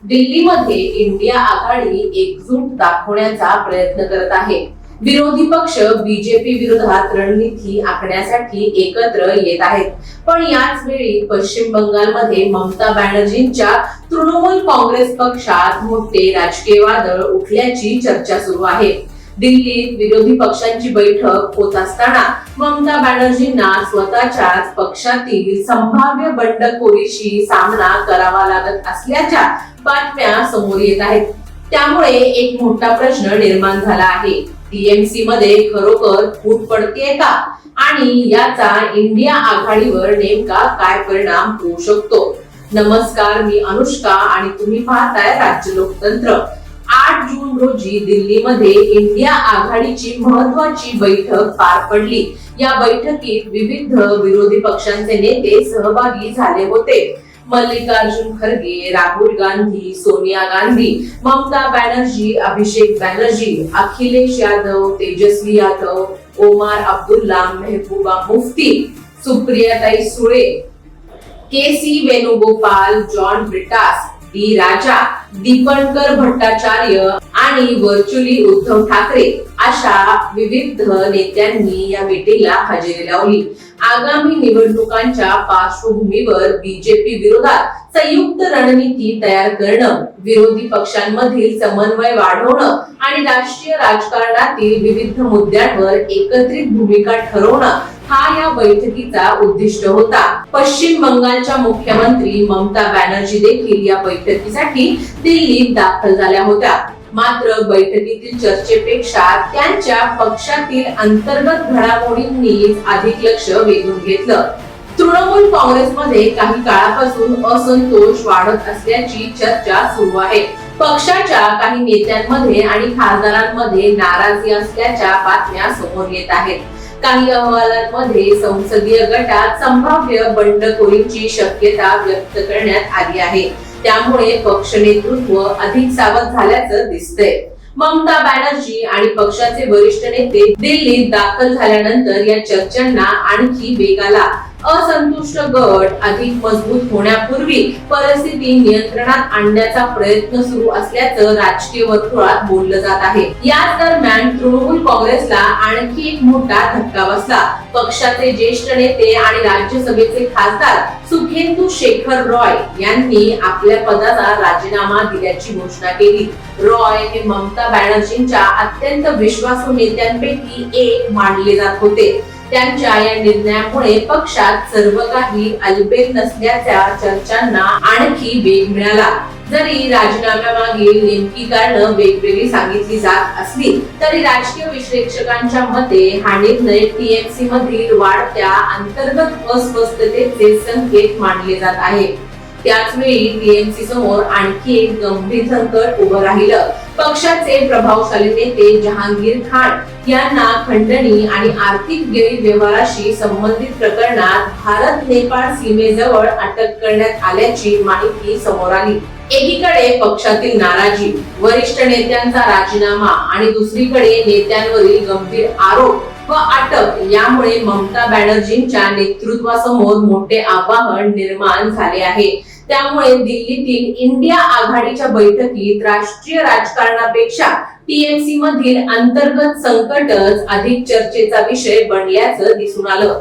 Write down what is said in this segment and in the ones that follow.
दिल्लीमध्ये इंडिया आघाडी एकजूट दाखवण्याचा प्रयत्न करत आहे. विरोधी पक्ष बीजेपी विरोधात रणनीती आखण्यासाठी एकत्र येत आहेत. पण याच वेळी पश्चिम बंगालमध्ये ममता बॅनर्जींच्या तृणमूल काँग्रेस पक्षात मोठे राजकीय वादळ उठल्याची चर्चा सुरू आहे. दिल्लीत विरोधी पक्षांची बैठक होत असताना ममता बॅनर्जींना स्वतःच्याच पक्षातील संभाव्य बंडखोरीशी सामना करावा लागत असल्याच्या बातम्या समोर येत आहेत. त्यामुळे एक मोठा प्रश्न निर्माण झाला आहे. टीएमसी मध्ये खरोखर फूट पडतेय का आणि याचा इंडिया आघाडीवर नेमका काय परिणाम होऊ शकतो? नमस्कार, मी अनुष्का आणि तुम्ही पाहताय राज्य लोकतंत्र. 8 जून रोजी दिल्लीमध्ये इंडिया आघाडीची महत्त्वाची बैठक पार पडली. या बैठकीत विविध विरोधी पक्षांचे नेते सहभागी झाले होते. मल्लिकार्जुन खरगे, राहुल गांधी, सोनिया गांधी, ममता बॅनर्जी, अभिषेक बॅनर्जी, अखिलेश यादव, तेजस्वी यादव, ओमार अब्दुल्ला, मेहबूबा मुफ्ती, सुप्रियाताई सुळे, के.सी. वेणुगोपाल, जॉन ब्रिटास, डी राजा, दीपंकर भट्टाचार्य आणि व्हर्च्युअली उद्धव ठाकरे अशा विविध नेत्यांनी या मीटिंगला हजेरी लावली. आगामी निवडणुकांच्या पार्श्वभूमीवर बीजेपी विरोधात संयुक्त रणनीती तयार करणं, विरोधी पक्षांमधील समन्वय वाढवणं आणि राष्ट्रीय राजकारणातील विविध मुद्द्यांवर एकत्रित भूमिका ठरवणं हा या बैठकीचा उद्दिष्ट होता. पश्चिम बंगालच्या मुख्यमंत्री ममता बॅनर्जी देखील या बैठकीसाठी दिल्लीत दाखल झाल्या होत्या. मात्र बैठकीतील चर्चेपेक्षा त्यांच्या पक्षातील अंतर्गत घडामोडींनी अधिक लक्ष वेधून घेतलं. तृणमूल काँग्रेसमध्ये काही काळापासून असंतोष वाढत असल्याची चर्चा सुरू आहे. पक्षाच्या काही नेत्यांमध्ये आणि खासदारांमध्ये नाराजी असल्याच्या बातम्या समोर येत आहेत. काही अहवालांमध्ये संसदीय गटात संभाव्य बंडखोरीची शक्यता व्यक्त करण्यात आली आहे. त्यामुळे पक्ष नेतृत्व अधिक सावध झाल्याचं दिसतंय. ममता बॅनर्जी आणि पक्षाचे वरिष्ठ नेते दिल्लीत दाखल झाल्यानंतर या चर्चांना आणखी वेग आला. असंतुष्ट गट अधिक मजबूत होण्यापूर्वी परिस्थिती नियंत्रणात आणण्याचा प्रयत्न सुरू असल्याचं राजकीय वर्तुळात बोललं जात आहे. याच दरम्यान तृणमूल काँग्रेसला आणखी एक मोठा धक्का बसला. पक्षाचे ज्येष्ठ नेते आणि राज्यसभेचे खासदार सुखेंदू शेखर रॉय यांनी आपल्या पदाचा राजीनामा दिल्याची घोषणा केली. रॉय हे ममता बॅनर्जींच्या अत्यंत विश्वासू नेत्यांपैकी एक मानले जात होते. त्यांच्या या निर्णयामुळे पक्षात सर्व काही अलबेल नसल्याच्या चर्चांना आणखी वेग मिळाला. जरी राजीनाम्यामागील नेमकी कारणं वेगवेगळी सांगितली जात असली तरी राजकीय विश्लेषकांच्या मते हा निर्णय टीएमसी मधील वाढत्या अंतर्गत अस्वस्थतेचे संकेत मानले जात आहे. त्याच वेळी टीएमसी समोर आणखी एक गंभीर संकट उभं राहिलं. पक्षाचे प्रभावशाली नेते जहांगीर खान यांना खंडणी आणि आर्थिक गैरव्यवहाराशी संबंधित प्रकरणात भारत नेपाळ सीमेजवळ अटक करण्यात आल्याची माहिती समोर आली. एकीकडे पक्षातील नाराजी, वरिष्ठ नेत्यांचा राजीनामा आणि दुसरीकडे नेत्यांवरील गंभीर आरोप व अटक यामुळे ममता बॅनर्जींच्या नेतृत्वासमोर मोठे आव्हान निर्माण झाले आहे. त्यामुळे दिल्लीतील इंडिया आघाडीच्या बैठकीत राष्ट्रीय राजकारणापेक्षा टीएमसी मधील अंतर्गत संकटच अधिक चर्चेचा विषय बनल्याचं दिसून आलं.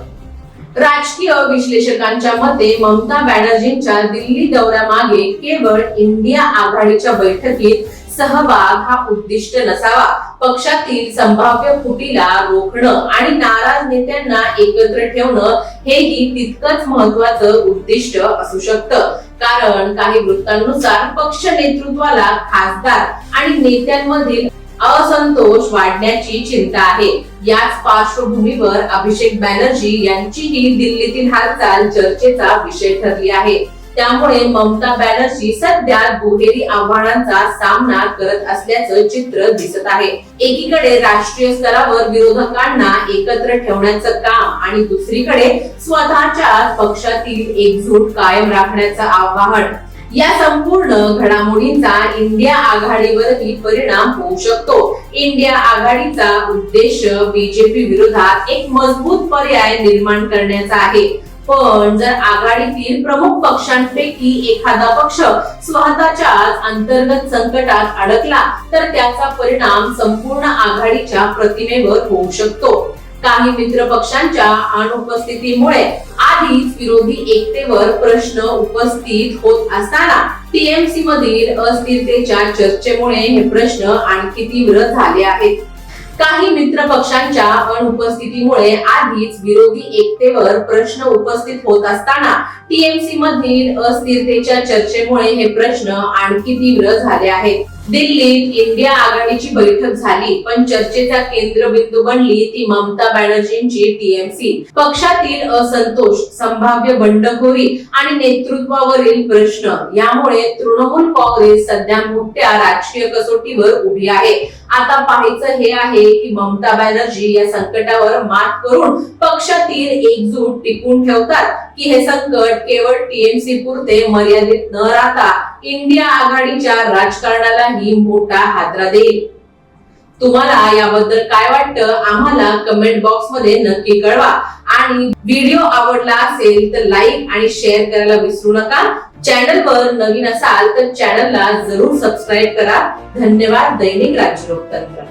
राजकीय विश्लेषकांच्या मते ममता बॅनर्जींच्या दिल्ली दौऱ्यामागे केवळ इंडिया आघाडीच्या बैठकीत सहभाग हा उद्दिष्ट नसावा. पक्षातील संभाव्य फुटीला रोखणं आणि नाराज नेत्यांना एकत्र ठेवणं हेही तितकंच महत्त्वाचं उद्दिष्ट असू शकतं. कारण काही वृत्तांनुसार पक्ष नेतृत्वाला खासदार आणि नेत्यांमधील असंतोष वाढण्याची चिंता आहे. याच पार्श्वभूमीवर अभिषेक बॅनर्जी यांचीही दिल्लीतील हालचाल चर्चेचा विषय ठरली आहे. त्यामुळे ममता बॅनर्जी सध्या दुहेरी आव्हानांचा सामना करत असल्याचं चित्र दिसत आहे. एकीकडे राष्ट्रीय स्तरावर विरोधकांना एकत्र ठेवण्याचं काम आणि दुसरीकडे स्वतःच्या पक्षातील एकजूट कायम राखण्याचं आव्हान. या संपूर्ण घडामोडींचा इंडिया आघाडीवरही परिणाम होऊ शकतो. इंडिया आघाडीचा उद्देश बीजेपी विरोधात एक मजबूत पर्याय निर्माण करण्याचा आहे. पण जर आघाडीतील प्रमुख पक्षांपैकी एखादा पक्ष स्वतःच्याच अंतर्गत संकटात अडकला तर त्याचा परिणाम संपूर्ण आघाडीच्या प्रतिमेवर होऊ शकतो. काही मित्र पक्षांच्या अनुपस्थितीमुळे आधीच विरोधी एकतेवर प्रश्न उपस्थित होत असताना टीएमसी मधील अस्थिरतेच्या चर्चेमुळे हे प्रश्न आणखी तीव्र झाले आहेत. काही मित्र पक्षांच्या अनुपस्थितीमुळे आधीच विरोधी एकतेवर प्रश्न उपस्थित होत असताना टीएमसी मधील अस्थिरतेच्या चर्चेमुळे हे प्रश्न आणखी तीव्र झाले आहेत. दिल्लीत इंडिया आघाडीची बैठक झाली, पण चर्चेचा केंद्रबिंदू बनली ती ममता बॅनर्जींची टीएमसी. पक्षातील असंतोष, संभाव्य बंडखोरी आणि नेतृत्वावरील प्रश्न यामुळे तृणमूल काँग्रेस सध्या मोठ्या राजकीय कसोटीवर उभी आहे. आता पाहायचं हे आहे की ममता बॅनर्जी या संकटावर मात करून पक्षातील एकजूट टिकून ठेवतात की हे संकट केवळ टीएमसी पुरते मर्यादित न राहता इंडिया आघाडीच्या राजकारणालाही मोठा हादरा देईल. तुम्हाला याबद्दल काय वाटतं आम्हाला कमेंट बॉक्स मध्ये नक्की कळवा आणि व्हिडिओ आवडला असेल तर लाईक आणि शेअर करायला विसरू नका. चॅनलवर नवीन असाल तर चॅनलला जरूर सबस्क्राईब करा. धन्यवाद. दैनिक राज्य लोकतंत्र.